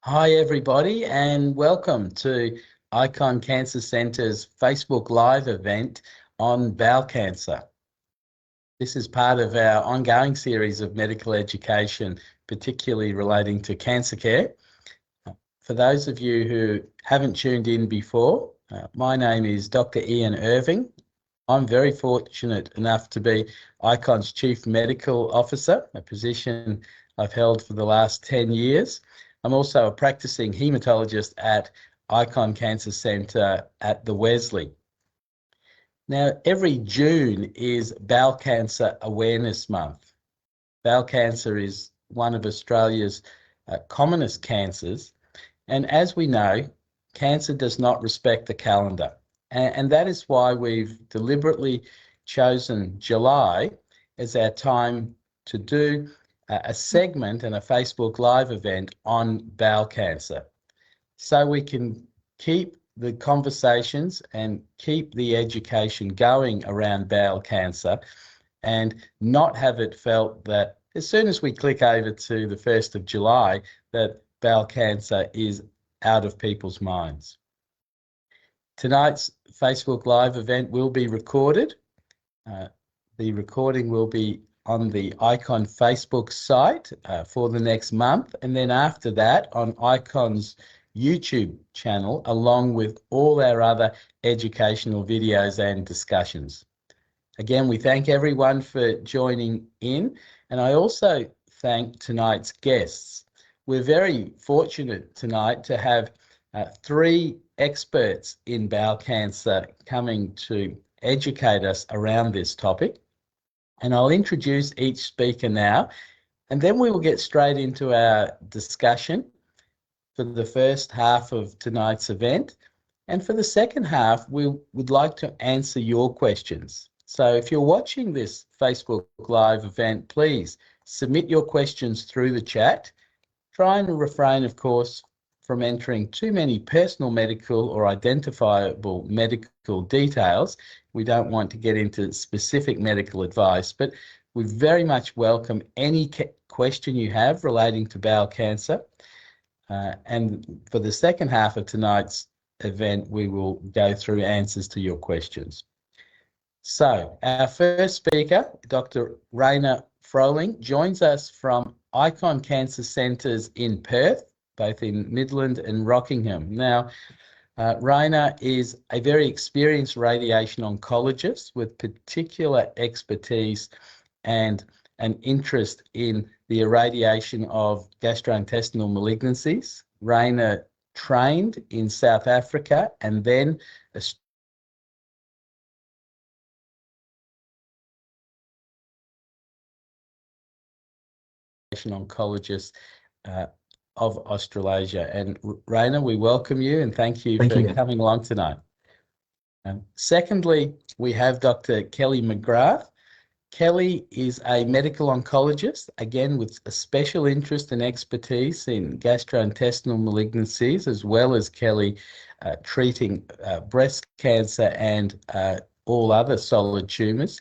Hi, everybody, and welcome to Icon Cancer Centre's Facebook Live event on bowel cancer. This is part of our ongoing series of medical education, particularly relating to cancer care. For those of you who haven't tuned in before, my name is Dr. Ian Irving. I'm very fortunate enough to be Icon's Chief Medical Officer, a position I've held for the last 10 years. I'm also a practicing haematologist at Icon Cancer Centre at the Wesley. Now, every June is Bowel Cancer Awareness Month. Bowel cancer is one of Australia's commonest cancers, and as we know, cancer does not respect the calendar. And that is why we've deliberately chosen July as our time to do a segment and a Facebook Live event on bowel cancer, so we can keep the conversations and keep the education going around bowel cancer and not have it felt that as soon as we click over to the 1st of July, that bowel cancer is out of people's minds. Tonight's Facebook Live event will be recorded. The recording will be on the Icon Facebook site for the next month, and then after that on Icon's YouTube channel, along with all our other educational videos and discussions. Again, we thank everyone for joining in, and I also thank tonight's guests. We're very fortunate tonight to have three experts in bowel cancer coming to educate us around this topic. And I'll introduce each speaker now, and then we will get straight into our discussion for the first half of tonight's event. And for the second half, we would like to answer your questions. So if you're watching this Facebook Live event, please submit your questions through the chat. Try and refrain, of course, from entering too many personal medical or identifiable medical details. We don't want to get into specific medical advice, but we very much welcome any question you have relating to bowel cancer. And for the second half of tonight's event, we will go through answers to your questions. So our first speaker, Dr. Raina Froling, joins us from Icon Cancer Centres in Perth, both in Midland and Rockingham. Now, Raina is a very experienced radiation oncologist with particular expertise and an interest in the irradiation of gastrointestinal malignancies. Raina trained in South Africa and then oncologist of Australasia. And Raina, we welcome you and thank you for coming along tonight. Secondly, we have Dr. Kelly McGrath. Kelly is a medical oncologist, again with a special interest and expertise in gastrointestinal malignancies, as well as Kelly treating breast cancer and all other solid tumours.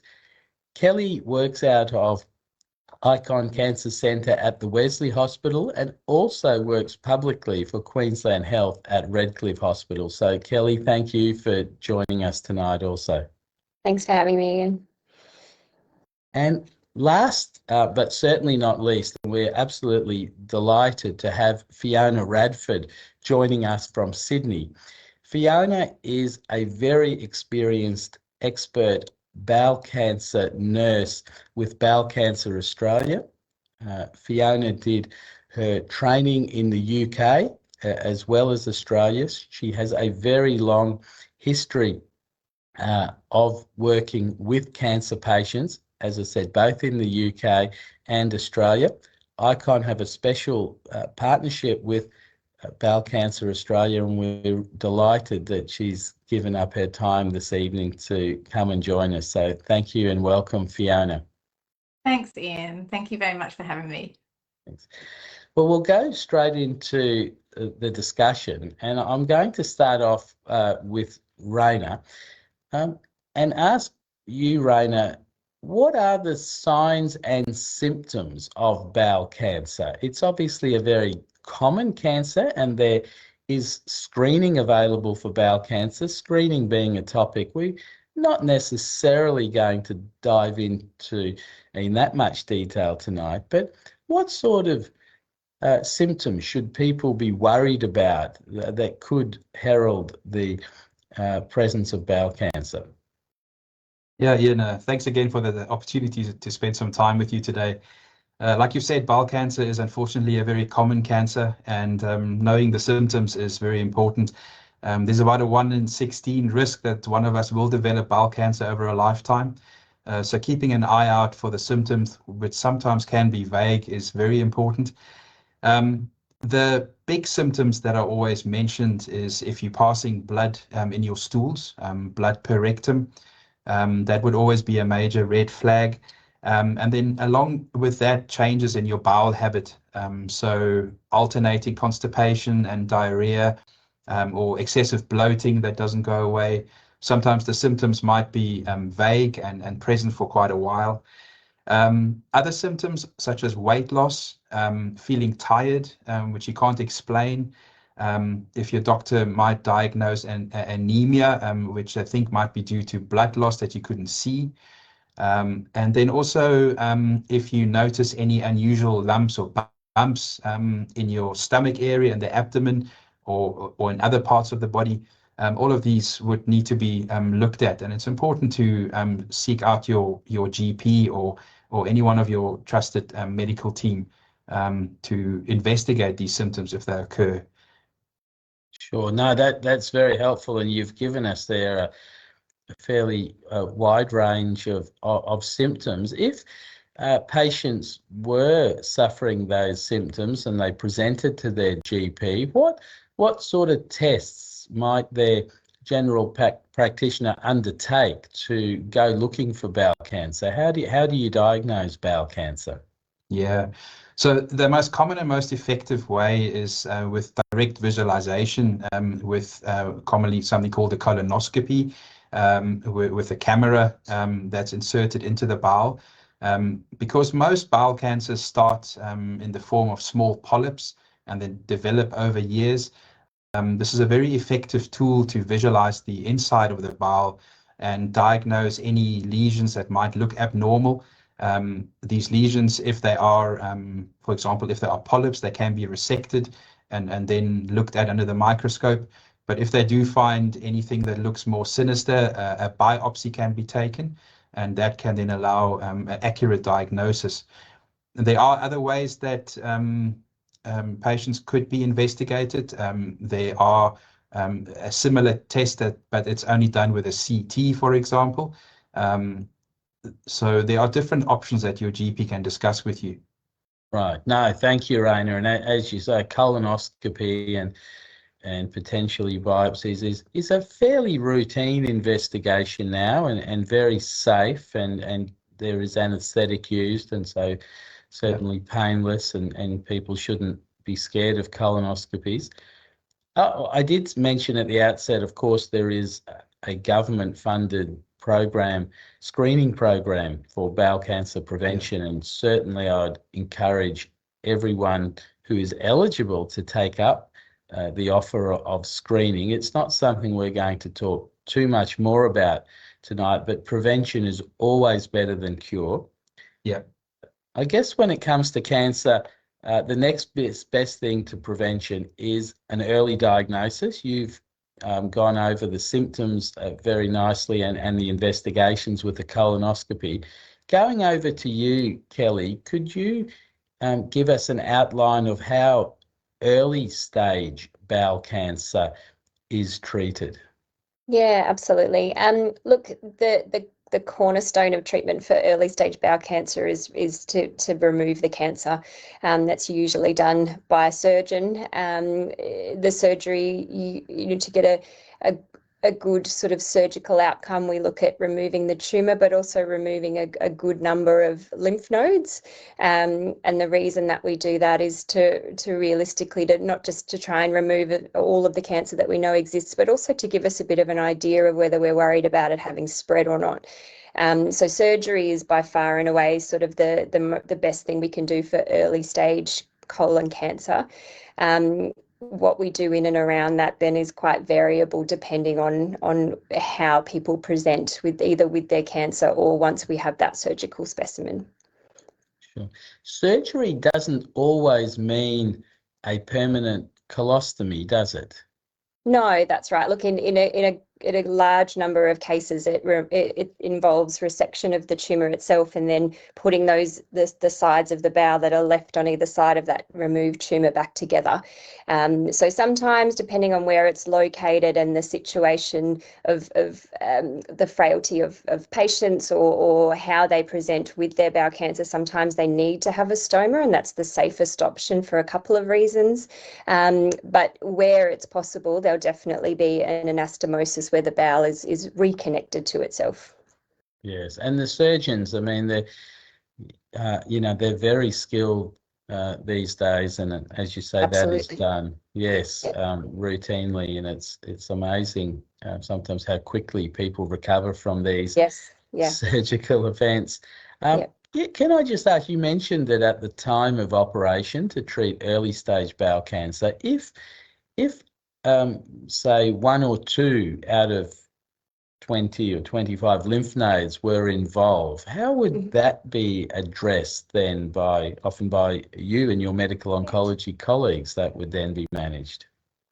Kelly works out of Icon Cancer Centre at the Wesley Hospital and also works publicly for Queensland Health at Redcliffe Hospital. So Kelly, thank you for joining us tonight also. Thanks for having me, Ian. And last, but certainly not least, we're absolutely delighted to have Fiona Radford joining us from Sydney. Fiona is a very experienced expert bowel cancer nurse with Bowel Cancer Australia. Fiona did her training in the UK as well as Australia. She has a very long history of working with cancer patients, as I said, both in the UK and Australia. Icon have a special partnership with Bowel Cancer Australia, and we're delighted that she's given up her time this evening to come and join us. So thank you and welcome, Fiona. Thanks, Ian. Thank you very much for having me. Thanks. Well, we'll go straight into the discussion, and I'm going to start off with Raina and ask you, Raina, what are the signs and symptoms of bowel cancer? It's obviously a very common cancer, and there is screening available for bowel cancer. Screening being a topic we're not necessarily going to dive into in that much detail tonight, but what sort of symptoms should people be worried about that could herald the presence of bowel cancer? Yeah, Ian, thanks again for the opportunity to spend some time with you today. Like you said, bowel cancer is unfortunately a very common cancer, and knowing the symptoms is very important. There's about a 1 in 16 risk that one of us will develop bowel cancer over a lifetime. So keeping an eye out for the symptoms, which sometimes can be vague, is very important. The big symptoms that are always mentioned is if you're passing blood in your stools, blood per rectum. That would always be a major red flag. And then along with that, changes in your bowel habit. So alternating constipation and diarrhea, or excessive bloating that doesn't go away. Sometimes the symptoms might be vague and present for quite a while. Other symptoms such as weight loss, feeling tired, which you can't explain. If your doctor might diagnose an anemia, which I think might be due to blood loss that you couldn't see. And then also, if you notice any unusual lumps or bumps in your stomach area and the abdomen, or in other parts of the body, all of these would need to be looked at. And it's important to seek out your GP or any one of your trusted medical team to investigate these symptoms if they occur. Sure. No, that's very helpful, and you've given us there a fairly wide range of symptoms. If patients were suffering those symptoms and they presented to their GP, what sort of tests might their general practitioner undertake to go looking for bowel cancer? How do you diagnose bowel cancer? Yeah. So the most common and most effective way is with direct visualization, with commonly something called a colonoscopy, with a camera that's inserted into the bowel. Because most bowel cancers start in the form of small polyps and then develop over years. This is a very effective tool to visualize the inside of the bowel and diagnose any lesions that might look abnormal. These lesions, if they are, for example, if they are polyps, they can be resected and then looked at under the microscope. But if they do find anything that looks more sinister, a biopsy can be taken, and that can then allow an accurate diagnosis. And there are other ways that patients could be investigated. There are a similar test, but it's only done with a CT, for example. So there are different options that your GP can discuss with you. Right. No, thank you, Raina. And as you say, colonoscopy and potentially biopsies is a fairly routine investigation now, and very safe, and there is anaesthetic used, and so certainly painless, and people shouldn't be scared of colonoscopies. I did mention at the outset, of course, there is a government-funded screening program for bowel cancer prevention, and certainly I'd encourage everyone who is eligible to take up the offer of screening. It's not something we're going to talk too much more about tonight, but prevention is always better than cure. Yeah. I guess when it comes to cancer, the next best thing to prevention is an early diagnosis. You've gone over the symptoms very nicely, and the investigations with the colonoscopy. Going over to you, Kelly, could you give us an outline of how early stage bowel cancer is treated? Yeah, absolutely. Look, the cornerstone of treatment for early stage bowel cancer is to remove the cancer. That's usually done by a surgeon. The surgery, you need to get a good sort of surgical outcome, we look at removing the tumor, but also removing a good number of lymph nodes. And the reason that we do that is to realistically, to not just to try and remove all of the cancer that we know exists, but also to give us a bit of an idea of whether we're worried about it having spread or not. So surgery is by far and away sort of the best thing we can do for early stage colon cancer. What we do in and around that then is quite variable depending on how people present with either with their cancer or once we have that surgical specimen. Sure. Surgery doesn't always mean a permanent colostomy, does it? No, that's right. Look, in a large number of cases, it involves resection of the tumor itself and then putting the sides of the bowel that are left on either side of that removed tumor back together. So sometimes, depending on where it's located and the situation of the frailty of patients or how they present with their bowel cancer, sometimes they need to have a stoma, and that's the safest option for a couple of reasons. But where it's possible, there'll definitely be an anastomosis where the bowel is reconnected to itself. Yes, and the surgeons, I mean, they're they're very skilled these days, and as you say, Absolutely. that is done, yes, Yep. routinely, and it's amazing sometimes how quickly people recover from these Yes. Yeah. surgical events. Yep. Can I just ask, you mentioned that at the time of operation to treat early stage bowel cancer, if say 1 or 2 out of 20 or 25 lymph nodes were involved, how would that be addressed then often by you and your medical oncology colleagues that would then be managed?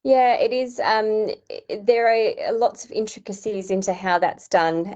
Yeah, it is. There are lots of intricacies into how that's done.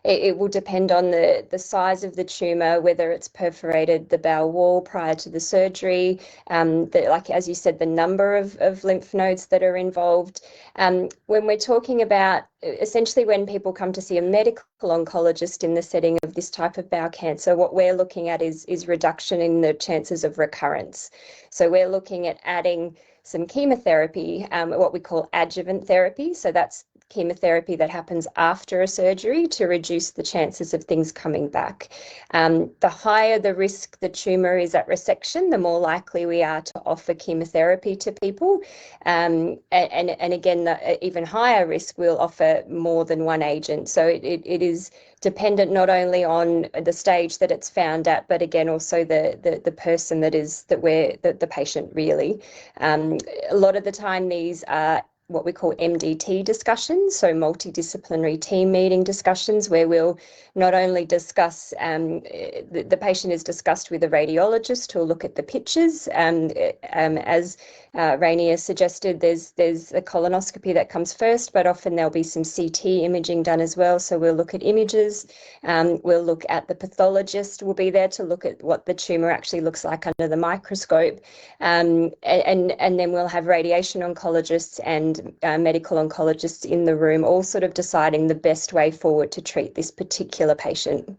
It will depend on the size of the tumor, whether it's perforated the bowel wall prior to the surgery, like as you said, the number of lymph nodes that are involved. When we're talking about essentially when people come to see a medical oncologist in the setting of this type of bowel cancer, what we're looking at is reduction in the chances of recurrence. So we're looking at adding some chemotherapy, what we call adjuvant therapy. So that's chemotherapy that happens after a surgery to reduce the chances of things coming back. The higher the risk the tumor is at resection, the more likely we are to offer chemotherapy to people. And again, the even higher risk, we'll offer more than one agent. So it is dependent not only on the stage that it's found at, but again also the person the patient really. A lot of the time these are what we call MDT discussions, so multidisciplinary team meeting discussions, where we'll not only discuss, the patient is discussed with a radiologist who'll look at the pictures. As Rainier suggested, there's a colonoscopy that comes first, but often there'll be some CT imaging done as well. So we'll look at images, we'll look at the pathologist will be there to look at what the tumor actually looks like under the microscope. And then we'll have radiation oncologists and medical oncologists in the room, all sort of deciding the best way forward to treat this particular patient.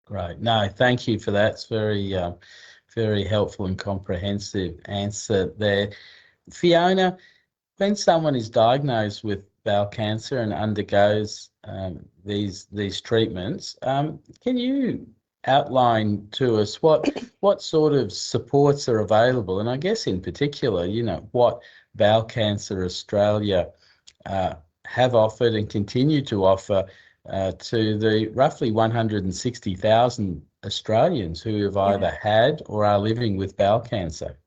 Great. No, thank you for that. It's very helpful and comprehensive answer there. Fiona, when someone is diagnosed with bowel cancer and undergoes these treatments, can you outline to us what sort of supports are available? And I guess in particular, what Bowel Cancer Australia have offered and continue to offer to the roughly 160,000 Australians who have either had or are living with bowel cancer.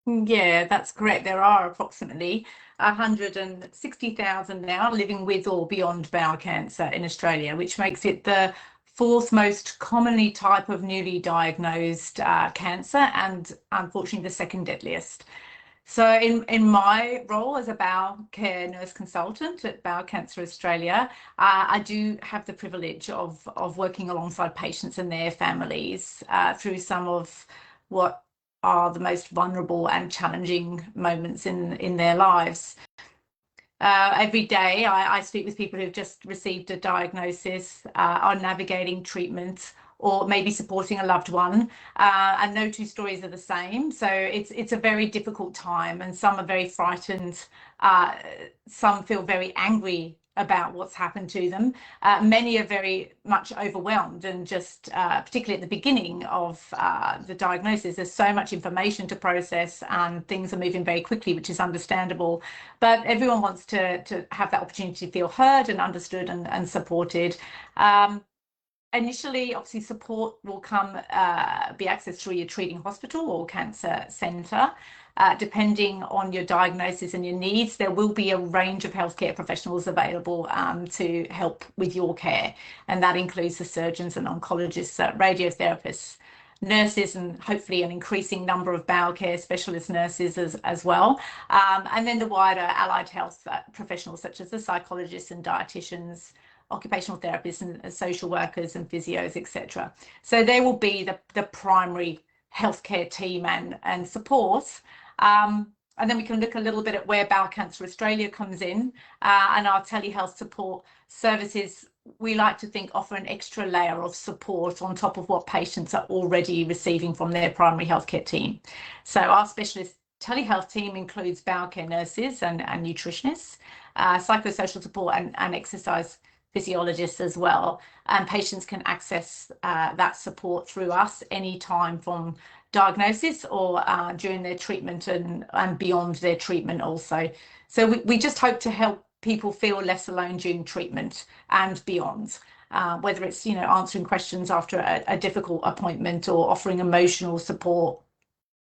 Yeah, that's correct. There are approximately 160,000 now living with or beyond bowel cancer in Australia, which makes it the 4th most commonly type of newly diagnosed cancer, and unfortunately the 2nd deadliest. So in my role as a bowel care nurse consultant at Bowel Cancer Australia, I do have the privilege of working alongside patients and their families through some of what are the most vulnerable and challenging moments in their lives. Every day I speak with people who've just received a diagnosis, are navigating treatment, or maybe supporting a loved one, and no two stories are the same. So it's a very difficult time, and some are very frightened. Some feel very angry about what's happened to them. Many are very much overwhelmed, and just particularly at the beginning of the diagnosis, there's so much information to process and things are moving very quickly, which is understandable. But everyone wants to have that opportunity to feel heard and understood and supported. Initially, obviously, support will be accessed through your treating hospital or cancer centre. Depending on your diagnosis and your needs, there will be a range of healthcare professionals available to help with your care. And that includes the surgeons and oncologists, radiotherapists, nurses, and hopefully an increasing number of bowel care specialist nurses as well. And then the wider allied health professionals, such as the psychologists and dietitians, occupational therapists and social workers and physios, etc. So they will be the primary healthcare team and support. And then we can look a little bit at where Bowel Cancer Australia comes in, and our telehealth support services, we like to think, offer an extra layer of support on top of what patients are already receiving from their primary healthcare team. So our specialist telehealth team includes bowel care nurses and nutritionists, psychosocial support and exercise physiologists as well, and patients can access that support through us anytime from diagnosis or during their treatment and beyond their treatment also. So we just hope to help people feel less alone during treatment and beyond, whether it's answering questions after a difficult appointment, or offering emotional support,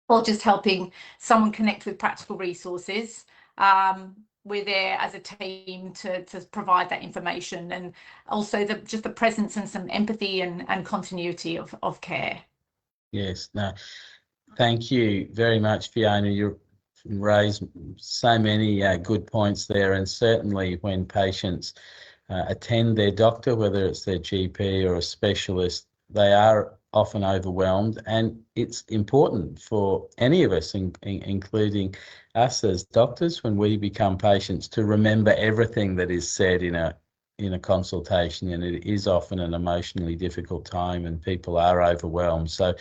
or just helping someone connect with practical resources. We're there as a team to provide that information, and also just the presence and some empathy and continuity of care. Yes, no, thank you very much, Fiona. You raised so many good points there, and certainly when patients attend their doctor, whether it's their GP or a specialist, they are often overwhelmed, and it's important for any of us, including us as doctors, when we become patients, to remember everything that is said in a consultation, and it is often an emotionally difficult time and people are overwhelmed. So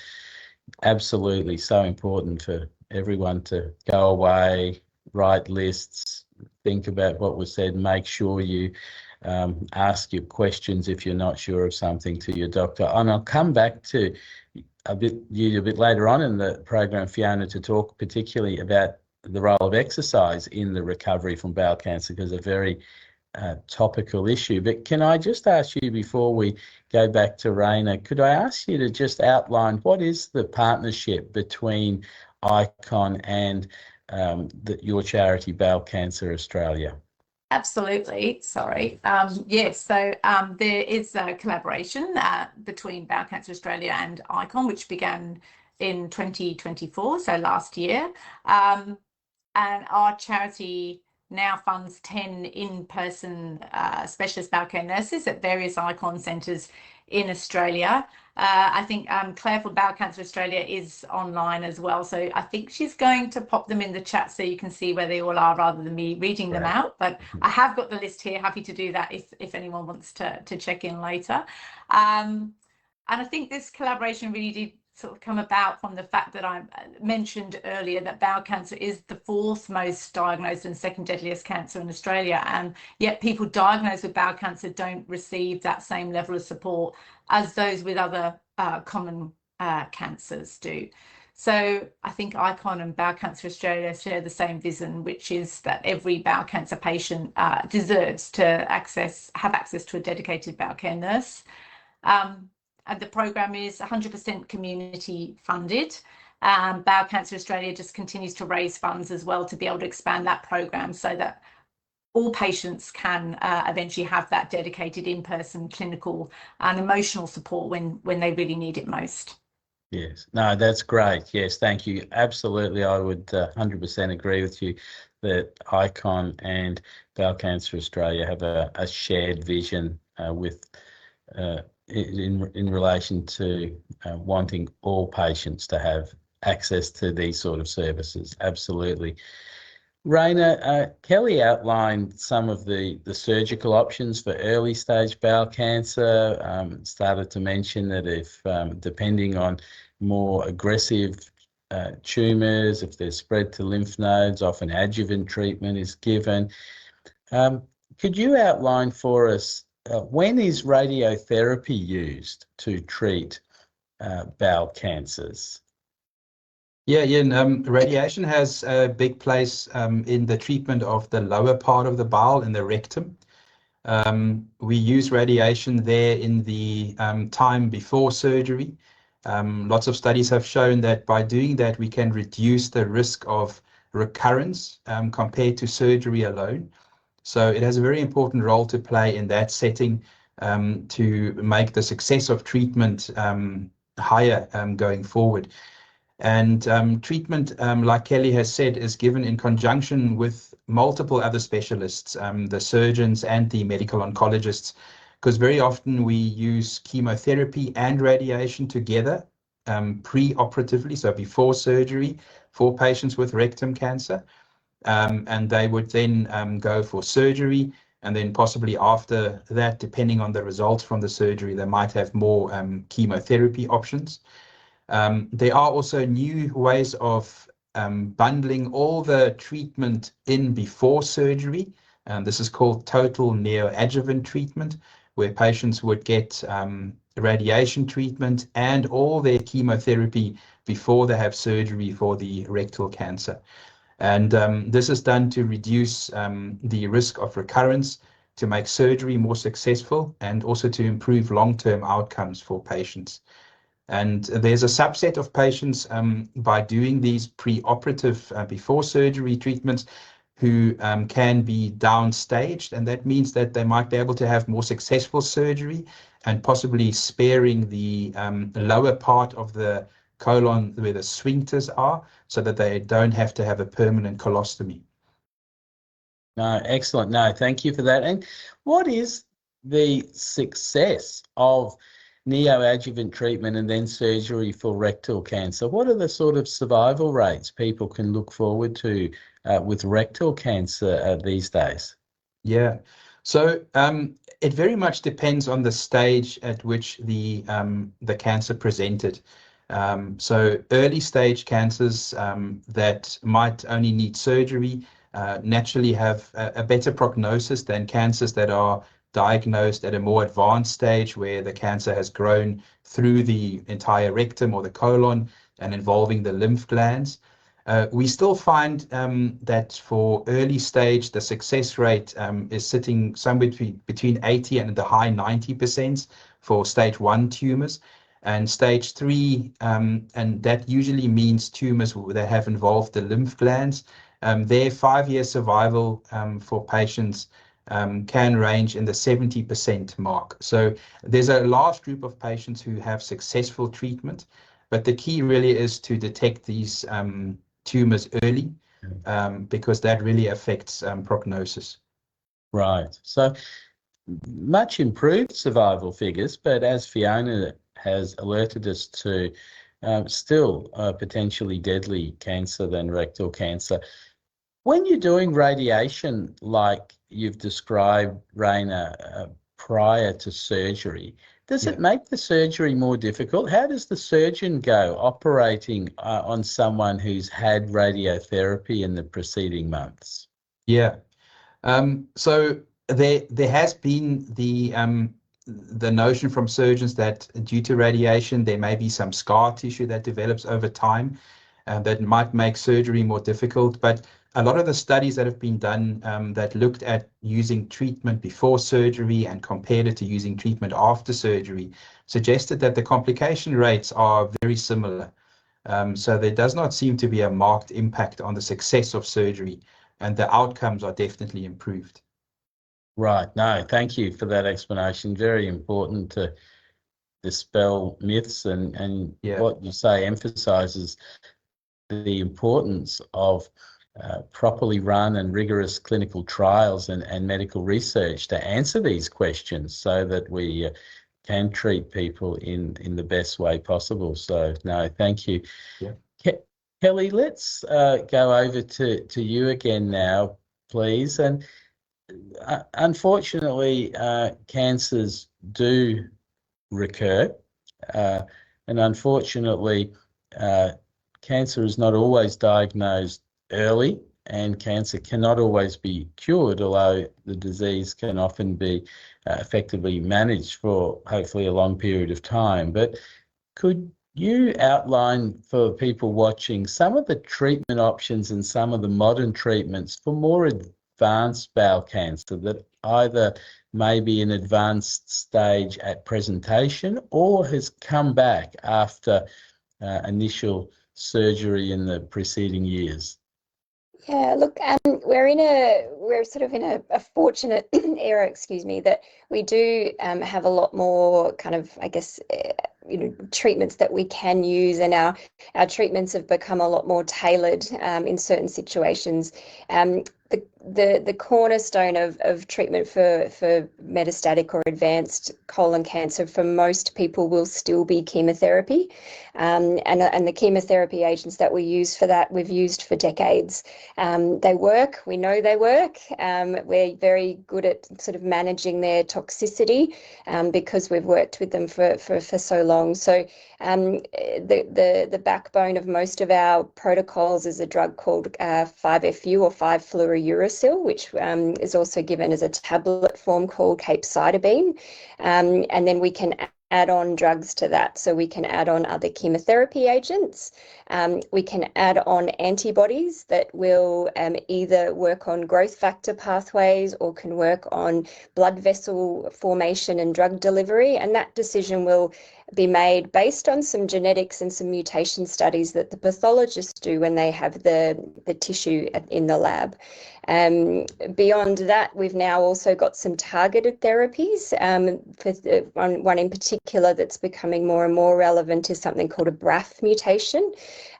absolutely so important for everyone to go away, write lists, think about what was said, make sure you ask your questions if you're not sure of something to your doctor. And I'll come back to a bit later on in the program, Fiona, to talk particularly about the role of exercise in the recovery from bowel cancer, because a very topical issue. But can I just ask you, before we go back to Raina, could I ask you to just outline what is the partnership between ICON and your charity, Bowel Cancer Australia? Absolutely. Sorry. Yes, so there is a collaboration between Bowel Cancer Australia and ICON, which began in 2024, so last year. And our charity now funds 10 in-person specialist bowel care nurses at various ICON centres in Australia. I think Claire from Bowel Cancer Australia is online as well, so I think she's going to pop them in the chat so you can see where they all are rather than me reading them out. But I have got the list here, happy to do that if anyone wants to check in later. And I think this collaboration really did sort of come about from the fact that I mentioned earlier that bowel cancer is the 4th most diagnosed and 2nd deadliest cancer in Australia, and yet people diagnosed with bowel cancer don't receive that same level of support as those with other common cancers do. So I think ICON and Bowel Cancer Australia share the same vision, which is that every bowel cancer patient deserves to have access to a dedicated bowel care nurse. And the program is 100% community funded. Bowel Cancer Australia just continues to raise funds as well to be able to expand that program so that all patients can eventually have that dedicated in-person clinical and emotional support when they really need it most. Yes, no, that's great. Yes, thank you. Absolutely, I would 100% agree with you that ICON and Bowel Cancer Australia have a shared vision in relation to wanting all patients to have access to these sort of services. Absolutely. Raina, Kelly outlined some of the surgical options for early stage bowel cancer, started to mention that if, depending on more aggressive tumours, if they're spread to lymph nodes, often adjuvant treatment is given. Could you outline for us when is radiotherapy used to treat bowel cancers? Yeah, Ian, radiation has a big place in the treatment of the lower part of the bowel, in the rectum. We use radiation there in the time before surgery. Lots of studies have shown that by doing that, we can reduce the risk of recurrence compared to surgery alone. So it has a very important role to play in that setting to make the success of treatment higher going forward. And treatment, like Kelly has said, is given in conjunction with multiple other specialists, the surgeons and the medical oncologists, because very often we use chemotherapy and radiation together pre-operatively, so before surgery, for patients with rectum cancer. And they would then go for surgery, and then possibly after that, depending on the results from the surgery, they might have more chemotherapy options. There are also new ways of bundling all the treatment in before surgery. This is called total neoadjuvant treatment, where patients would get radiation treatment and all their chemotherapy before they have surgery for the rectal cancer. And this is done to reduce the risk of recurrence, to make surgery more successful, and also to improve long-term outcomes for patients. And there's a subset of patients by doing these pre-operative before surgery treatments who can be downstaged, and that means that they might be able to have more successful surgery and possibly sparing the lower part of the colon where the sphincters are, so that they don't have to have a permanent colostomy. No, excellent. No, thank you for that. And what is the success of neoadjuvant treatment and then surgery for rectal cancer? What are the sort of survival rates people can look forward to with rectal cancer these days? Yeah, so it very much depends on the stage at which the cancer presented. So early stage cancers that might only need surgery naturally have a better prognosis than cancers that are diagnosed at a more advanced stage, where the cancer has grown through the entire rectum or the colon and involving the lymph glands. We still find that for early stage, the success rate is sitting somewhere between 80 and the high 90% for stage 1 tumors. And stage 3, and that usually means tumors that have involved the lymph glands. Their 5-year survival for patients can range in the 70% mark. So there's a large group of patients who have successful treatment, but the key really is to detect these tumors early, because that really affects prognosis. Right. So much improved survival figures, but as Fiona has alerted us to, still potentially deadly cancer than rectal cancer. When you're doing radiation like you've described, Raina, prior to surgery, does it make the surgery more difficult? How does the surgeon go operating on someone who's had radiotherapy in the preceding months? Yeah. So there has been the notion from surgeons that due to radiation, there may be some scar tissue that develops over time that might make surgery more difficult. But a lot of the studies that have been done that looked at using treatment before surgery and compared it to using treatment after surgery suggested that the complication rates are very similar. So there does not seem to be a marked impact on the success of surgery, and the outcomes are definitely improved. Right. No, thank you for that explanation. Very important to dispel myths, and what you say emphasizes the importance of properly run and rigorous clinical trials and medical research to answer these questions, so that we can treat people in the best way possible. So no, thank you. Yeah. Kelly, let's go over to you again now, please. And unfortunately, cancers do recur. And unfortunately, cancer is not always diagnosed early, and cancer cannot always be cured, although the disease can often be effectively managed for hopefully a long period of time. But could you outline for people watching some of the treatment options and some of the modern treatments for more advanced bowel cancer that either may be in advanced stage at presentation or has come back after initial surgery in the preceding years? Yeah, look, we're sort of in a fortunate era, excuse me, that we do have a lot more kind of, I guess, treatments that we can use, and our treatments have become a lot more tailored in certain situations. The cornerstone of treatment for metastatic or advanced colon cancer for most people will still be chemotherapy, and the chemotherapy agents that we use for that we've used for decades. They work. We know they work. We're very good at sort of managing their toxicity because we've worked with them for so long. So the backbone of most of our protocols is a drug called 5-FU or 5-fluorouracil, which is also given as a tablet form called capecitabine. And then we can add on drugs to that. So we can add on other chemotherapy agents. We can add on antibodies that will either work on growth factor pathways or can work on blood vessel formation and drug delivery. And that decision will be made based on some genetics and some mutation studies that the pathologists do when they have the tissue in the lab. Beyond that, we've now also got some targeted therapies. One in particular that's becoming more and more relevant is something called a BRAF mutation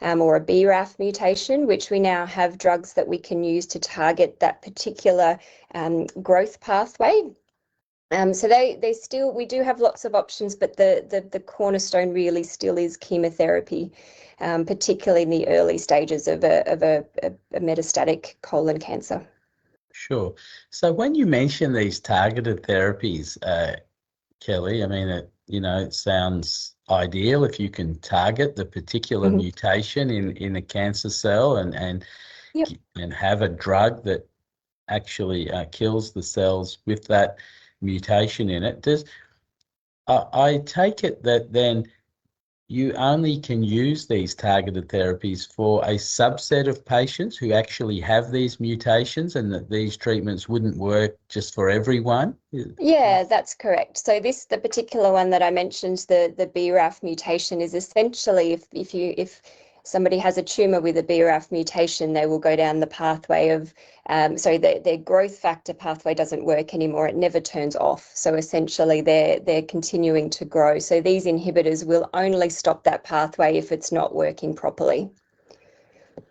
or a BRAF mutation, which we now have drugs that we can use to target that particular growth pathway. So we do have lots of options, but the cornerstone really still is chemotherapy, particularly in the early stages of a metastatic colon cancer. Sure. So when you mention these targeted therapies, Kelly, I mean, it sounds ideal if you can target the particular mutation in a cancer cell and have a drug that actually kills the cells with that mutation in it. I take it that then you only can use these targeted therapies for a subset of patients who actually have these mutations, and that these treatments wouldn't work just for everyone? Yeah, that's correct. So the particular one that I mentioned, the BRAF mutation, is essentially if somebody has a tumor with a BRAF mutation, they will go down the pathway of, their growth factor pathway doesn't work anymore. It never turns off. So essentially they're continuing to grow. So these inhibitors will only stop that pathway if it's not working properly.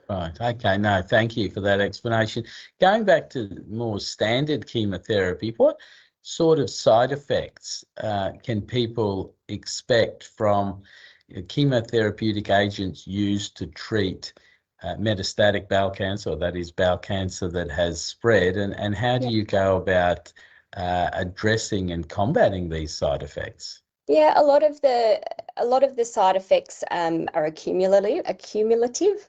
Right. Okay. No, thank you for that explanation. Going back to more standard chemotherapy, what sort of side effects can people expect from chemotherapeutic agents used to treat metastatic bowel cancer, or that is bowel cancer that has spread, and how do you go about addressing and combating these side effects? Yeah, a lot of the side effects are accumulative.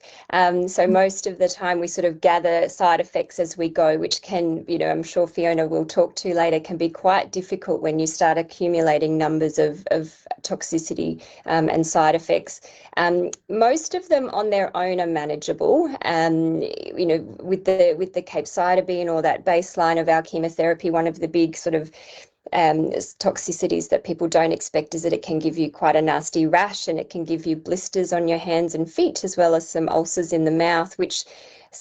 So most of the time we sort of gather side effects as we go, which can, I'm sure Fiona will talk to later, can be quite difficult when you start accumulating numbers of toxicity and side effects. Most of them on their own are manageable. With the capecitabine or that baseline of our chemotherapy, one of the big sort of toxicities that people don't expect is that it can give you quite a nasty rash, and it can give you blisters on your hands and feet, as well as some ulcers in the mouth, which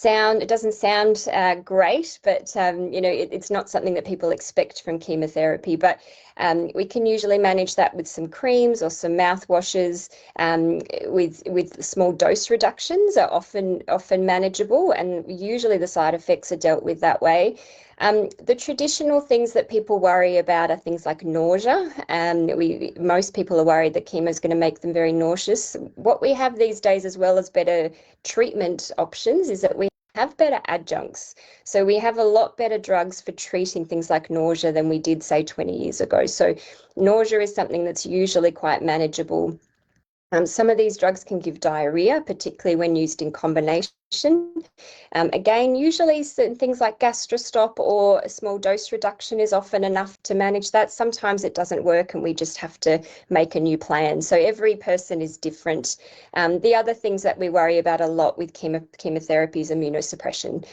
it doesn't sound great, but it's not something that people expect from chemotherapy. But We can usually manage that with some creams or some mouthwashes. With small dose reductions are often manageable, and usually the side effects are dealt with that way. The traditional things that people worry about are things like nausea. Most people are worried that chemo is going to make them very nauseous. What we have these days, as well as better treatment options, is that we have better adjuncts. So we have a lot better drugs for treating things like nausea than we did, say, 20 years ago. So nausea is something that's usually quite manageable. Some of these drugs can give diarrhea, particularly when used in combination. Again, usually certain things like gastrostop or a small dose reduction is often enough to manage that. Sometimes it doesn't work and we just have to make a new plan. So every person is different. The other things that we worry about a lot with chemotherapy is immunosuppression.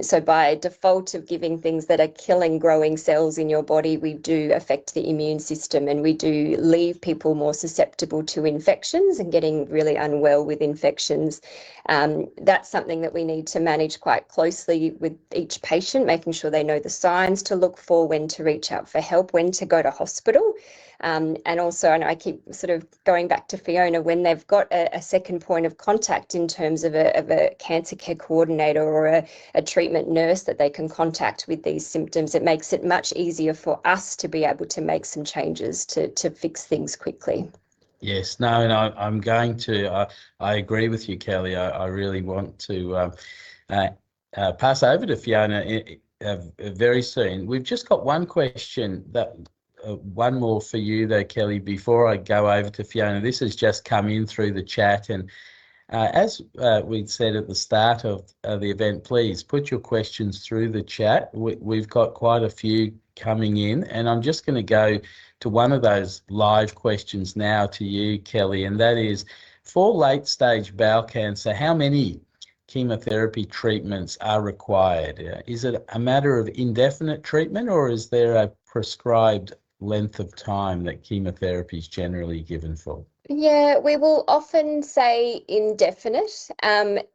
So by default of giving things that are killing growing cells in your body, we do affect the immune system, and we do leave people more susceptible to infections and getting really unwell with infections. That's something that we need to manage quite closely with each patient, making sure they know the signs to look for, when to reach out for help, when to go to hospital. And also, and I keep sort of going back to Fiona, when they've got a second point of contact in terms of a cancer care coordinator or a treatment nurse that they can contact with these symptoms, it makes it much easier for us to be able to make some changes to fix things quickly. Yes, no, and I'm going to, I agree with you, Kelly. I really want to pass over to Fiona very soon. We've just got one question, one more for you though, Kelly, before I go over to Fiona. This has just come in through the chat, and as we'd said at the start of the event, please put your questions through the chat. We've got quite a few coming in, and I'm just going to go to one of those live questions now to you, Kelly, and that is, for late-stage bowel cancer, how many chemotherapy treatments are required? Is it a matter of indefinite treatment, or is there a prescribed length of time that chemotherapy is generally given for? Yeah, we will often say indefinite.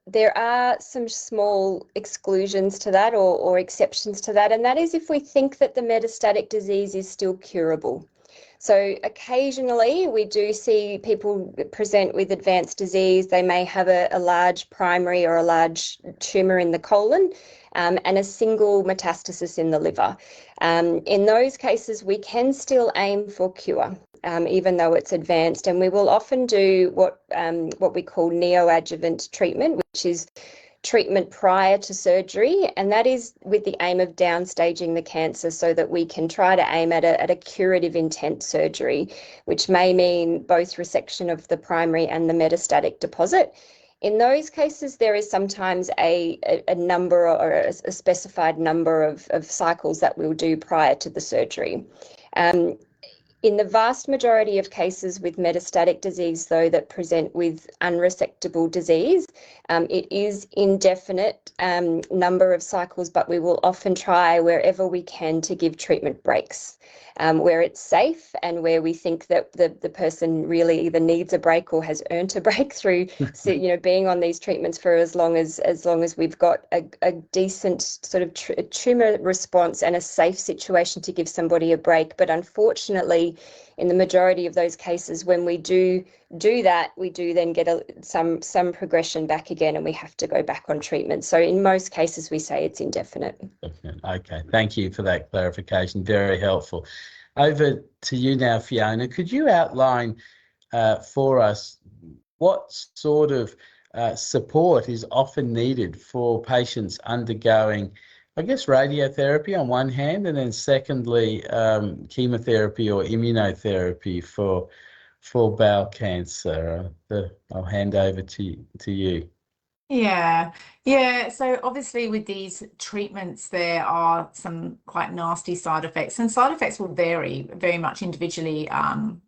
There are some small exclusions to that, or exceptions to that, and that is if we think that the metastatic disease is still curable. So occasionally we do see people present with advanced disease. They may have a large primary or a large tumour in the colon, and a single metastasis in the liver. In those cases, we can still aim for cure, even though it's advanced, and we will often do what we call neoadjuvant treatment, which is treatment prior to surgery, and that is with the aim of downstaging the cancer so that we can try to aim at a curative intent surgery, which may mean both resection of the primary and the metastatic deposit. In those cases, there is sometimes a number or a specified number of cycles that we'll do prior to the surgery. In the vast majority of cases with metastatic disease, though, that present with unresectable disease, it is indefinite number of cycles, but we will often try wherever we can to give treatment breaks, where it's safe and where we think that the person really either needs a break or has earned a break through being on these treatments for as long as we've got a decent sort of tumor response and a safe situation to give somebody a break. But unfortunately, in the majority of those cases, when we do that, we do then get some progression back again, and we have to go back on treatment. So in most cases, we say it's indefinite. Okay, thank you for that clarification. Very helpful. Over to you now, Fiona. Could you outline for us what sort of support is often needed for patients undergoing, I guess, radiotherapy on one hand, and then secondly, chemotherapy or immunotherapy for bowel cancer? I'll hand over to you. Yeah. So obviously with these treatments, there are some quite nasty side effects, and side effects will vary very much individually on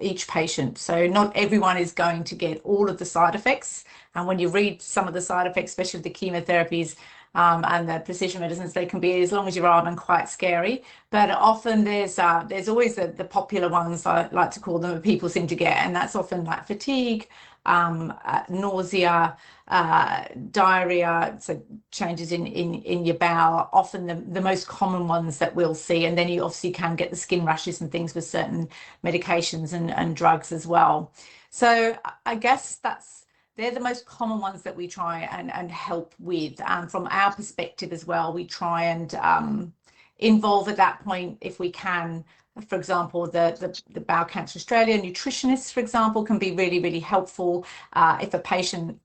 each patient. So not everyone is going to get all of the side effects. And when you read some of the side effects, especially the chemotherapies, and the precision medicines, they can be, as long as you're armed, and quite scary. But often there's always the popular ones, I like to call them, that people seem to get, and that's often like fatigue, nausea, diarrhea, so changes in your bowel, often the most common ones that we'll see. And then you obviously can get the skin rashes and things with certain medications and drugs as well. So I guess they're the most common ones that we try and help with. From our perspective as well, we try and involve at that point, if we can. For example, the Bowel Cancer Australia nutritionists, for example, can be really, really helpful if a patient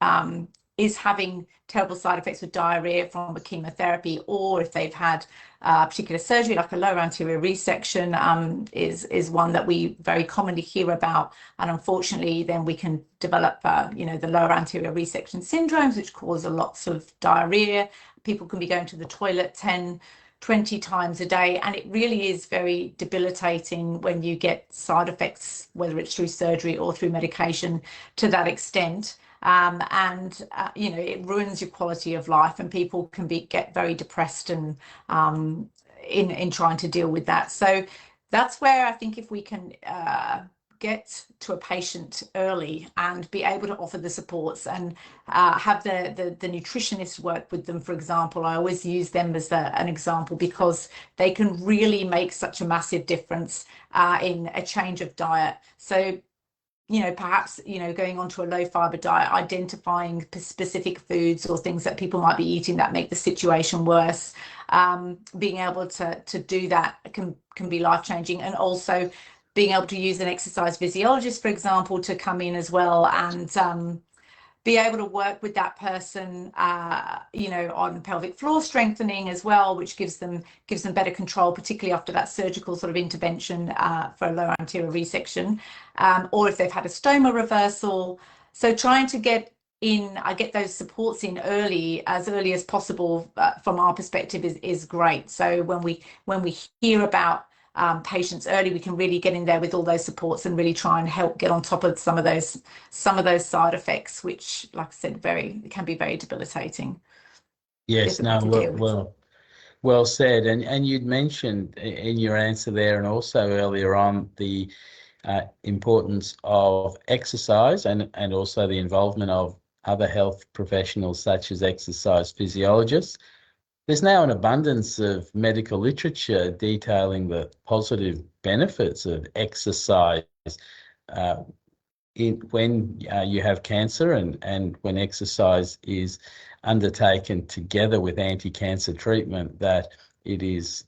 is having terrible side effects with diarrhea from a chemotherapy, or if they've had particular surgery, like a lower anterior resection is one that we very commonly hear about. And unfortunately, then we can develop, the lower anterior resection syndromes, which cause lots of diarrhea. People can be going to the toilet 10, 20 times a day, and it really is very debilitating when you get side effects, whether it's through surgery or through medication, to that extent. It ruins your quality of life, and people can get very depressed and in trying to deal with that. So that's where I think if we can get to a patient early and be able to offer the supports and have the nutritionist work with them, for example. I always use them as an example because they can really make such a massive difference in a change of diet. So perhaps, going on to a low fiber diet, identifying specific foods or things that people might be eating that make the situation worse. Being able to do that can be life-changing, and also being able to use an exercise physiologist, for example, to come in as well and be able to work with that person, on pelvic floor strengthening as well, which gives them better control, particularly after that surgical sort of intervention for a lower anterior resection, or if they've had a stoma reversal. So trying to get those supports in as early as possible from our perspective is great. So when we hear about patients early, we can really get in there with all those supports and really try and help get on top of some of those side effects, which, like I said, can be very debilitating. Yes, no, well said. And you'd mentioned in your answer there, and also earlier on, the importance of exercise and also the involvement of other health professionals such as exercise physiologists. There's now an abundance of medical literature detailing the positive benefits of exercise when you have cancer and when exercise is undertaken together with anti-cancer treatment, that it is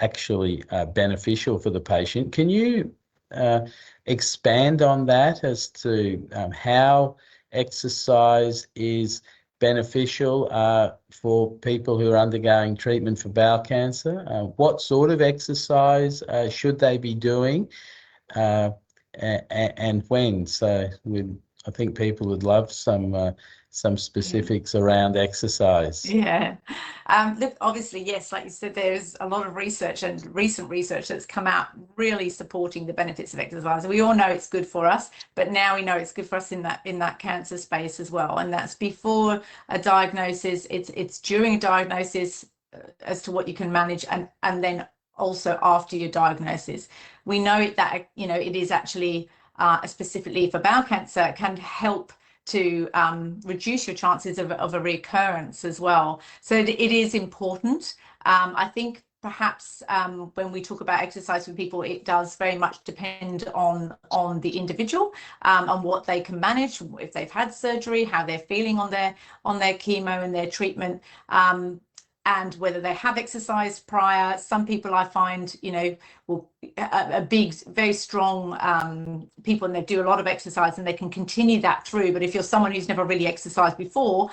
actually beneficial for the patient. Can you expand on that as to how exercise is beneficial for people who are undergoing treatment for bowel cancer? What sort of exercise should they be doing, and when? So I think people would love some specifics around exercise. Yeah. Look, obviously, yes, like you said, there's a lot of research and recent research that's come out really supporting the benefits of exercise. We all know it's good for us, but now we know it's good for us in that cancer space as well. And that's before a diagnosis, it's during a diagnosis as to what you can manage, and then also after your diagnosis. We know that it is actually specifically for bowel cancer, can help to reduce your chances of a recurrence as well. So it is important. I think perhaps when we talk about exercise with people, it does very much depend on the individual, on what they can manage, if they've had surgery, how they're feeling on their chemo and their treatment, and whether they have exercised prior. Some people I find, will a big, very strong people, and they do a lot of exercise and they can continue that through. But if you're someone who's never really exercised before,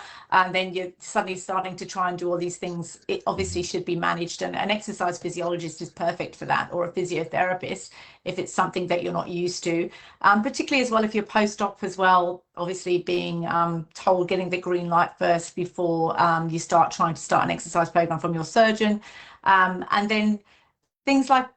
then you're suddenly starting to try and do all these things, it obviously should be managed. And an exercise physiologist is perfect for that, or a physiotherapist if it's something that you're not used to. Particularly as well if you're post-op as well, obviously being told, getting the green light first before you start trying to start an exercise program from your surgeon. And then things like,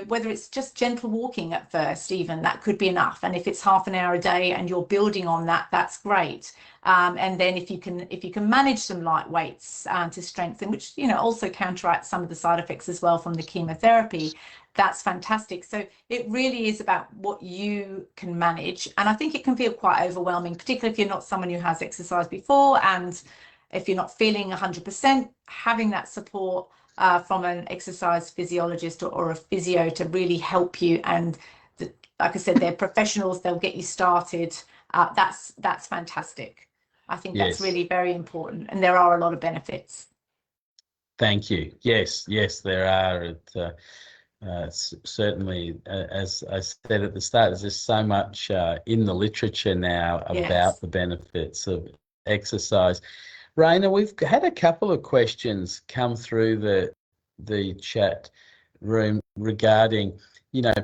whether it's just gentle walking at first, even that could be enough. And if it's half an hour a day and you're building on that, that's great. And then if you can manage some light weights to strengthen, which also counteracts some of the side effects as well from the chemotherapy, that's fantastic. So it really is about what you can manage. And I think it can feel quite overwhelming, particularly if you're not someone who has exercised before, and if you're not feeling 100%, having that support from an exercise physiologist or a physio to really help you. And like I said, they're professionals, they'll get you started. That's fantastic. I think that's really very important, and there are a lot of benefits. Thank you. Yes, there are. Certainly, as I said at the start, there's just so much in the literature now about the benefits of exercise. Raina, we've had a couple of questions come through the chat room regarding,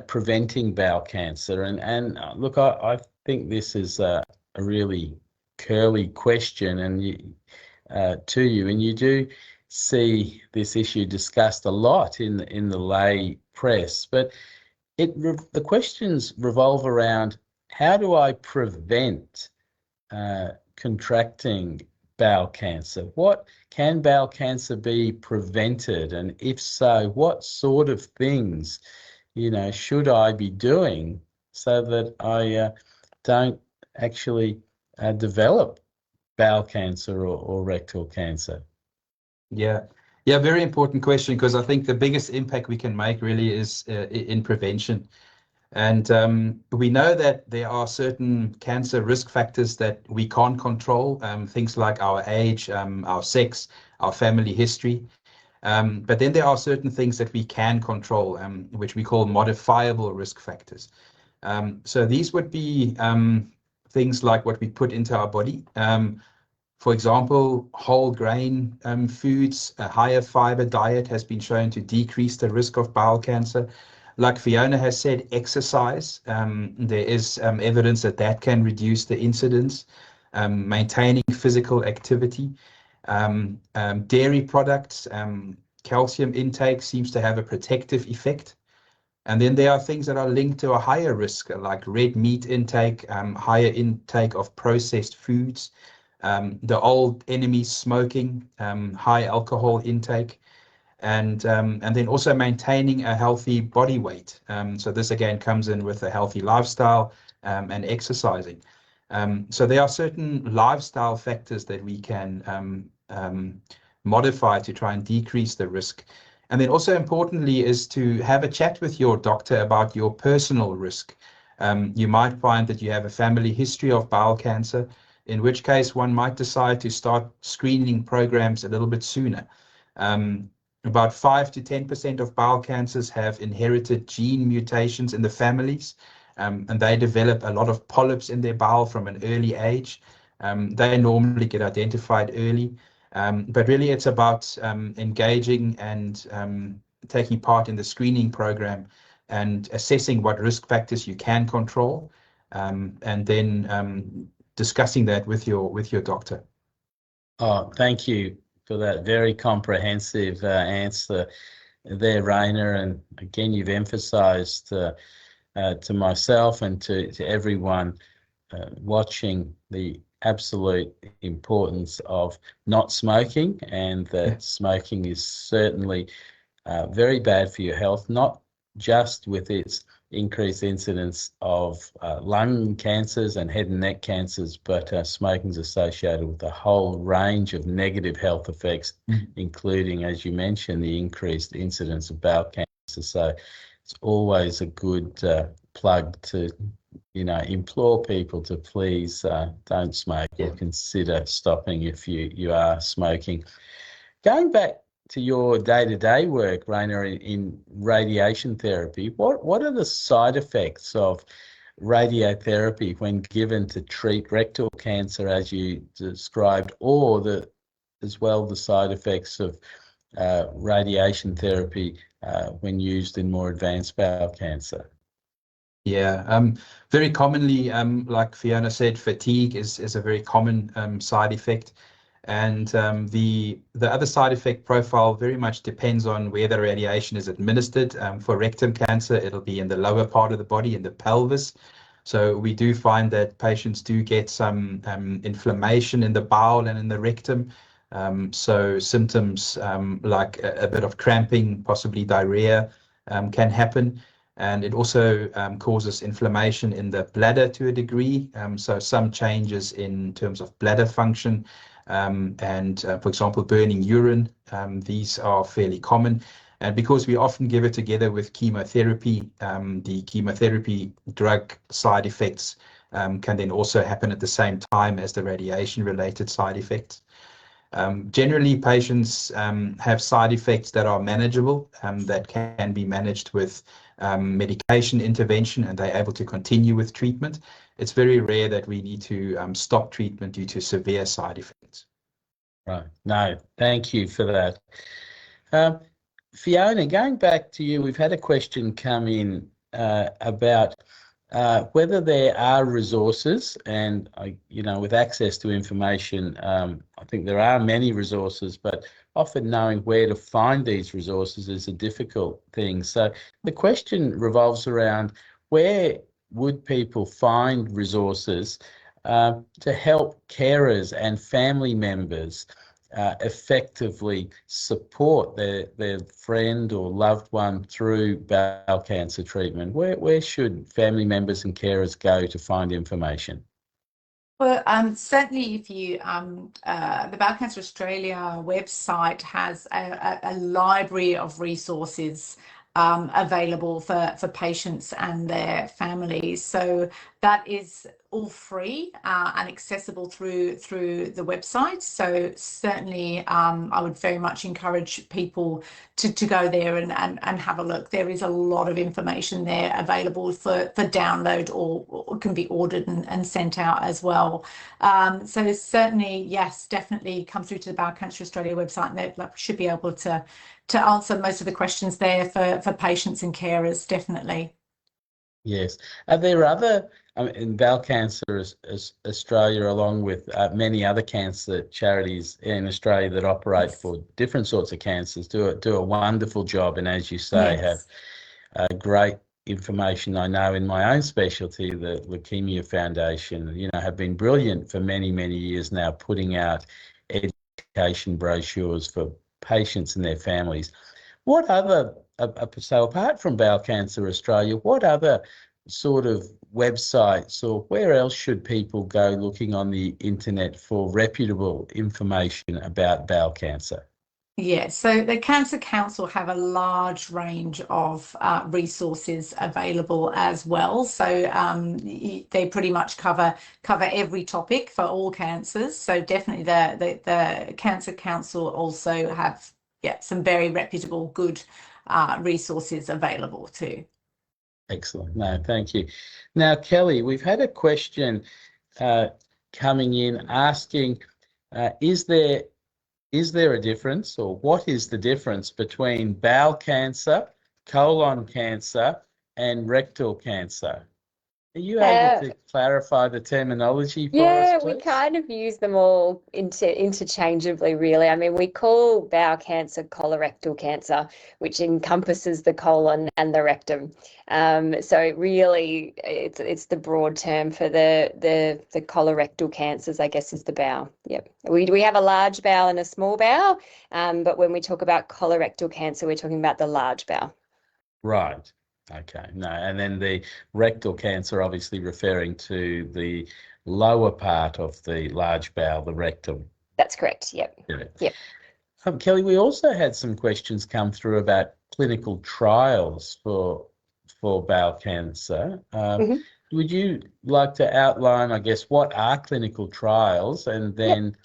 preventing bowel cancer. And look, I think this is a really curly question to you, and you do see this issue discussed a lot in the lay press, but the questions revolve around, how do I prevent contracting bowel cancer? What can bowel cancer be prevented? And if so, what sort of things, should I be doing so that I don't actually develop bowel cancer or rectal cancer? Yeah, very important question, because I think the biggest impact we can make really is in prevention. And we know that there are certain cancer risk factors that we can't control, things like our age, our sex, our family history. But then there are certain things that we can control, which we call modifiable risk factors. So these would be things like what we put into our body. For example, whole grain foods, a higher fiber diet has been shown to decrease the risk of bowel cancer. Like Fiona has said, exercise. There is evidence that can reduce the incidence. Maintaining physical activity. Dairy products, calcium intake seems to have a protective effect. And then there are things that are linked to a higher risk, like red meat intake, higher intake of processed foods, the old enemy smoking, high alcohol intake. And then also maintaining a healthy body weight. So this again comes in with a healthy lifestyle and exercising. So there are certain lifestyle factors that we can modify to try and decrease the risk. And then also importantly is to have a chat with your doctor about your personal risk. You might find that you have a family history of bowel cancer, in which case one might decide to start screening programs a little bit sooner. About 5 to 10% of bowel cancers have inherited gene mutations in the families, and they develop a lot of polyps in their bowel from an early age. They normally get identified early, but really it's about engaging and taking part in the screening program and assessing what risk factors you can control, and then discussing that with your doctor. Oh, thank you for that very comprehensive answer there, Raina. And again, you've emphasised to myself and to everyone watching the absolute importance of not smoking, and that smoking is certainly very bad for your health, not just with its increased incidence of lung cancers and head and neck cancers, but smoking is associated with a whole range of negative health effects, including, as you mentioned, the increased incidence of bowel cancer. So it's always a good plug to, implore people to please don't smoke or consider stopping if you are smoking. Going back to your day-to-day work, Raina, in radiation therapy, what are the side effects of radiotherapy when given to treat rectal cancer, as you described, or as well the side effects of radiation therapy when used in more advanced bowel cancer? Yeah, very commonly, like Fiona said, fatigue is a very common side effect. And the other side effect profile very much depends on where the radiation is administered. For rectum cancer, it'll be in the lower part of the body, in the pelvis. So we do find that patients do get some inflammation in the bowel and in the rectum. So symptoms like a bit of cramping, possibly diarrhea, can happen. And it also causes inflammation in the bladder to a degree. So some changes in terms of bladder function and, for example, burning urine. These are fairly common. And because we often give it together with chemotherapy, the chemotherapy drug side effects can then also happen at the same time as the radiation-related side effects. Generally, patients have side effects that are manageable, that can be managed with medication intervention, and they're able to continue with treatment. It's very rare that we need to stop treatment due to severe side effects. Right. No, thank you for that. Fiona, going back to you, we've had a question come in about whether there are resources, and with access to information, I think there are many resources, but often knowing where to find these resources is a difficult thing. So the question revolves around where would people find resources to help carers and family members effectively support their friend or loved one through bowel cancer treatment? Where should family members and carers go to find information? Well, certainly if you, the Bowel Cancer Australia website has a library of resources available for patients and their families. So that is all free and accessible through the website. So certainly I would very much encourage people to go there and have a look. There is a lot of information there available for download or can be ordered and sent out as well. So certainly, yes, definitely come through to the Bowel Cancer Australia website, and they should be able to answer most of the questions there for patients and carers, definitely. Yes. Are there other, in Bowel Cancer Australia, along with many other cancer charities in Australia that operate for different sorts of cancers, do a wonderful job, and as you say, Yes. have great information. I know in my own specialty, the Leukemia Foundation, have been brilliant for many, many years now, putting out education brochures for patients and their families. What other, so apart from Bowel Cancer Australia, what other sort of websites or where else should people go looking on the internet for reputable information about bowel cancer? Yes, so the Cancer Council have a large range of resources available as well. So they pretty much cover every topic for all cancers. So definitely the Cancer Council also have some very reputable, good resources available too. Excellent. No, thank you. Now, Kelly, we've had a question coming in asking, is there a difference, or what is the difference between bowel cancer, colon cancer, and rectal cancer? Are you able to clarify the terminology for us, please? We kind of use them all interchangeably, really. I mean, we call bowel cancer colorectal cancer, which encompasses the colon and the rectum. So really, it's the broad term for the colorectal cancers, I guess, is the bowel. Yep. We have a large bowel and a small bowel, but when we talk about colorectal cancer, we're talking about the large bowel. Right. Okay. No, and then the rectal cancer, obviously referring to the lower part of the large bowel, the rectum. That's correct. Yep. Yep. Kelly, we also had some questions come through about clinical trials for bowel cancer. Would you like to outline, I guess, what are clinical trials, and then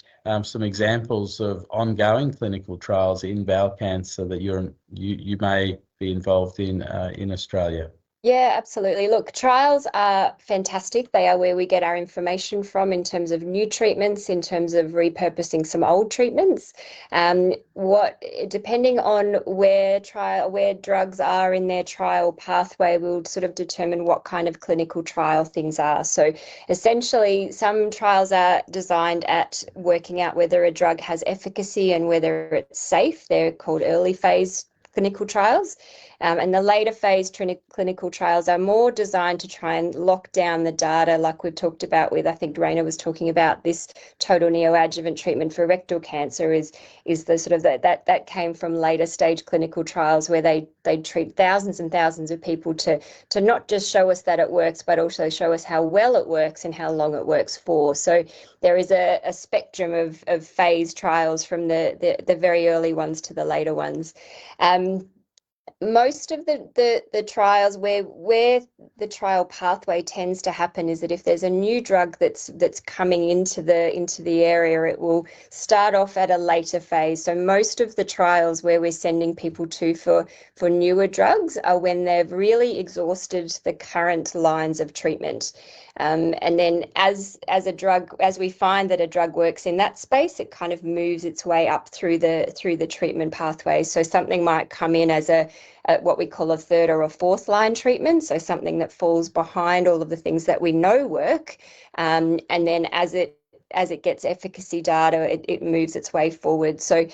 some examples of ongoing clinical trials in bowel cancer that you may be involved in Australia? Yeah, absolutely. Look, trials are fantastic. They are where we get our information from in terms of new treatments, in terms of repurposing some old treatments. Depending on where drugs are in their trial pathway, will sort of determine what kind of clinical trial things are. So essentially, some trials are designed at working out whether a drug has efficacy and whether it's safe. They're called early phase clinical trials. And the later phase clinical trials are more designed to try and lock down the data, like we've talked about with, I think Raina was talking about this total neoadjuvant treatment for rectal cancer is the sort of that came from later stage clinical trials where they treat thousands and thousands of people to not just show us that it works, but also show us how well it works and how long it works for. So there is a spectrum of phase trials from the very early ones to the later ones. Most of the trials where the trial pathway tends to happen is that if there's a new drug that's coming into the area, it will start off at a later phase. So most of the trials where we're sending people to for newer drugs are when they've really exhausted the current lines of treatment. And then as we find that a drug works in that space, it kind of moves its way up through the treatment pathway. So something might come in as what we call a third or a fourth line treatment, so something that falls behind all of the things that we know work, and then as it gets efficacy data, it moves its way forward. So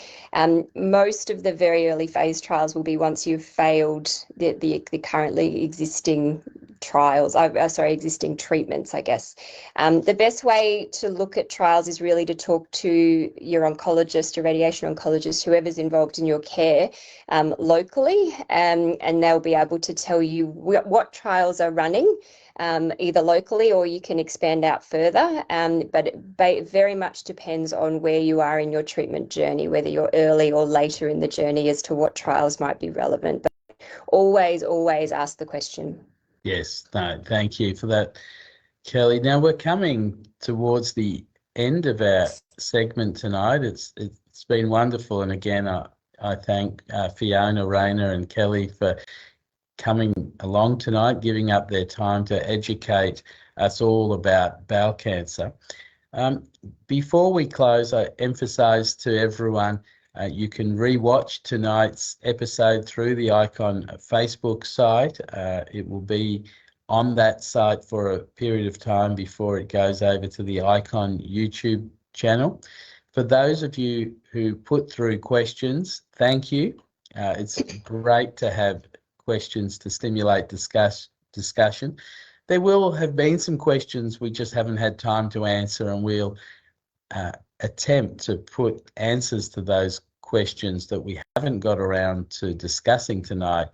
most of the very early phase trials will be once you've failed the currently existing trials, existing treatments, I guess. The best way to look at trials is really to talk to your oncologist, your radiation oncologist, whoever's involved in your care locally, and they'll be able to tell you what trials are running, either locally or you can expand out further. But it very much depends on where you are in your treatment journey, whether you're early or later in the journey as to what trials might be relevant. But always ask the question. Yes, no, thank you for that, Kelly. Now we're coming towards the end of our segment tonight. It's been wonderful, and again, I thank Fiona, Raina, and Kelly for coming along tonight, giving up their time to educate us all about bowel cancer. Before we close, I emphasise to everyone you can re-watch tonight's episode through the Icon Facebook site. It will be on that site for a period of time before it goes over to the Icon YouTube channel. For those of you who put through questions, thank you. It's great to have questions to stimulate discussion. There will have been some questions we just haven't had time to answer, and we'll attempt to put answers to those questions that we haven't got around to discussing tonight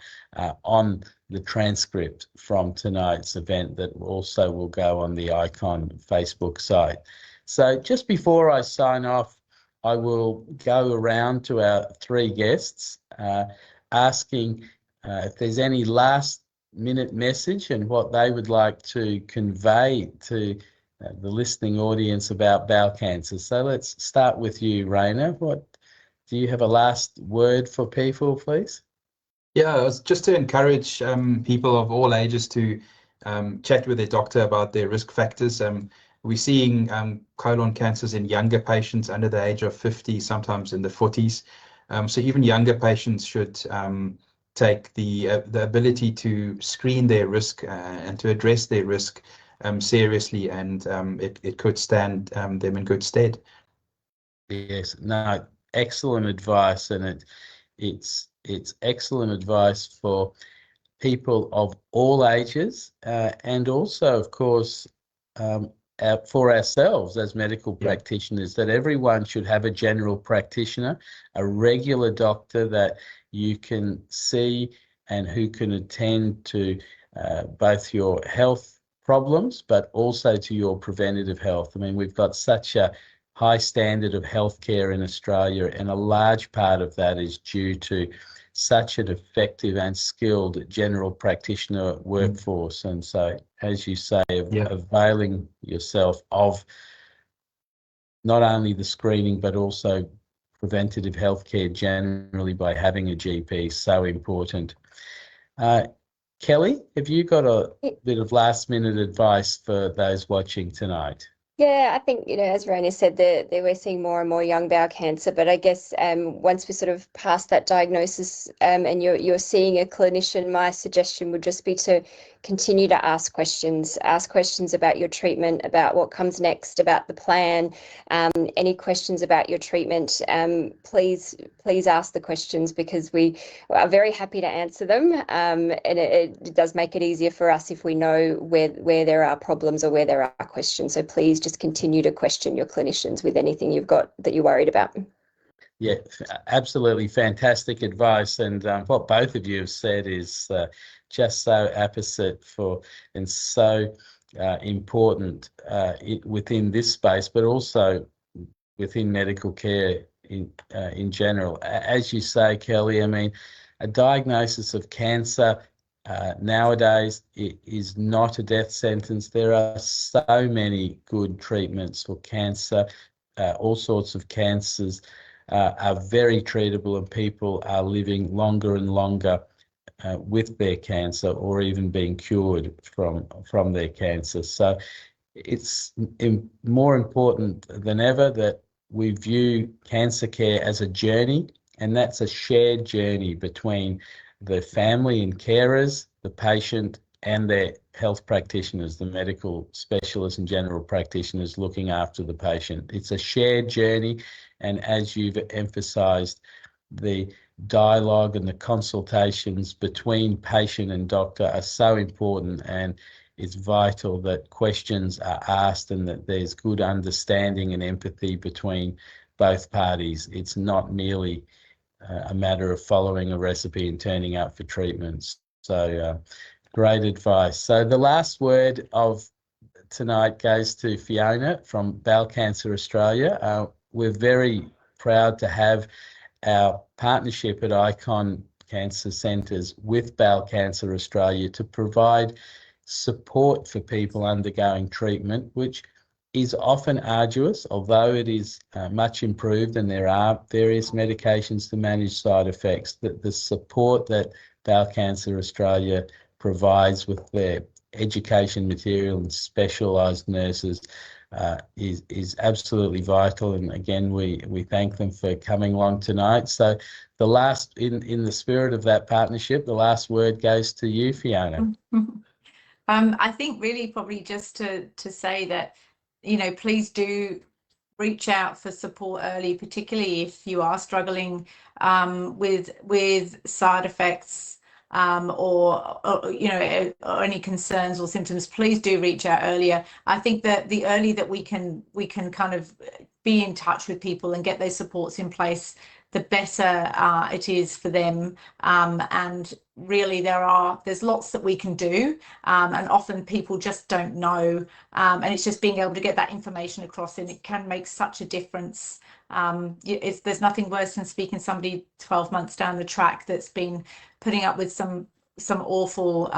on the transcript from tonight's event that also will go on the Icon Facebook site. So just before I sign off, I will go around to our three guests asking if there's any last minute message and what they would like to convey to the listening audience about bowel cancer. So let's start with you, Raina. Do you have a last word for people, please? Yeah, it's just to encourage people of all ages to chat with their doctor about their risk factors. We're seeing colon cancers in younger patients under the age of 50, sometimes in the 40s. So even younger patients should take the ability to screen their risk and to address their risk seriously, and it could stand them in good stead. Yes, no, excellent advice, and it's excellent advice for people of all ages, and also, of course, for ourselves as medical practitioners, that everyone should have a general practitioner, a regular doctor that you can see and who can attend to both your health problems, but also to your preventative health. I mean, we've got such a high standard of healthcare in Australia, and a large part of that is due to such an effective and skilled general practitioner workforce. And so, as you say, availing yourself of not only the screening but also preventative healthcare generally by having a GP is so important. Kelly, have you got a bit of last minute advice for those watching tonight? Yeah, I think, as Raina said, that we're seeing more and more young bowel cancer, but I guess once we sort of pass that diagnosis and you're seeing a clinician, my suggestion would just be to continue to ask questions about your treatment, about what comes next, about the plan, any questions about your treatment. Please ask the questions, because we are very happy to answer them, and it does make it easier for us if we know where there are problems or where there are questions. So please just continue to question your clinicians with anything you've got that you're worried about. Yeah, absolutely fantastic advice. And what both of you have said is just so apposite for and so important within this space, but also within medical care in general. As you say, Kelly, I mean, a diagnosis of cancer nowadays it is not a death sentence. There are so many good treatments for cancer. All sorts of cancers are very treatable, and people are living longer and longer with their cancer, or even being cured from their cancer. So it's more important than ever that we view cancer care as a journey, and that's a shared journey between the family and carers, the patient, and their health practitioners, the medical specialists and general practitioners looking after the patient. It's a shared journey, and as you've emphasised, the dialogue and the consultations between patient and doctor are so important, and it's vital that questions are asked and that there's good understanding and empathy between both parties. It's not merely a matter of following a recipe and turning up for treatments. So great advice. So the last word of tonight goes to Fiona from Bowel Cancer Australia. We're very proud to have our partnership at Icon Cancer Centres with Bowel Cancer Australia to provide support for people undergoing treatment, which is often arduous, although it is much improved, and there are various medications to manage side effects. The support that Bowel Cancer Australia provides with their education material and specialised nurses is absolutely vital. And again, we thank them for coming along tonight. So the last, in the spirit of that partnership, the last word goes to you, Fiona. I think really probably just to say that, please do reach out for support early, particularly if you are struggling with side effects or any concerns or symptoms. Please do reach out earlier. I think that the early that we can kind of be in touch with people and get those supports in place, the better it is for them. And really there's lots that we can do, and often people just don't know, and it's just being able to get that information across, and it can make such a difference. There's nothing worse than speaking to somebody 12 months down the track that's been putting up with some awful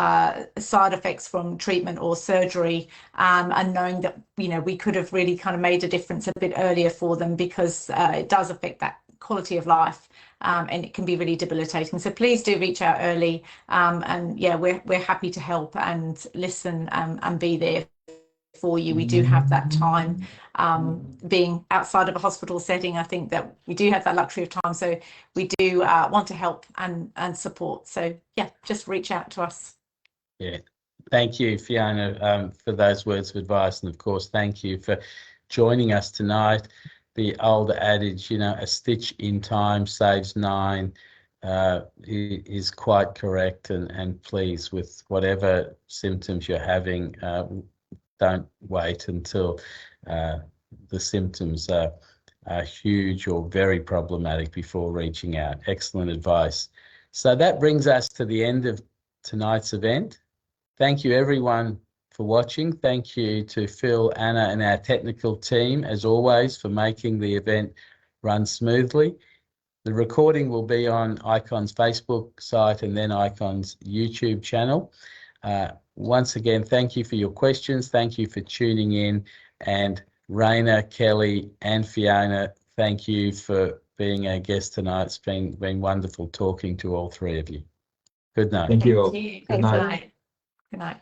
side effects from treatment or surgery, and knowing that we could have really kind of made a difference a bit earlier for them, because it does affect that quality of life, and it can be really debilitating. So please do reach out early, and yeah, we're happy to help and listen, and be there for you. We do have that time, being outside of a hospital setting. I think that we do have that luxury of time, so we do want to help and support. So yeah, just reach out to us. Yeah, thank you, Fiona, for those words of advice, and of course thank you for joining us tonight. The old adage, a stitch in time saves 9, is quite correct. And please, with whatever symptoms you're having, don't wait until the symptoms are huge or very problematic before reaching out. Excellent advice. So that brings us to the end of tonight's event. Thank you, everyone, for watching. Thank you to Phil, Anna, and our technical team, as always, for making the event run smoothly. The recording will be on Icon's Facebook site and then Icon's YouTube channel. Once again, thank you for your questions. Thank you for tuning in. And Raina, Kelly, and Fiona, thank you for being our guest tonight. It's been wonderful talking to all three of you. Good night. Thank you all. Thank you. Good Thanks, night. Anne. Good night. Good night.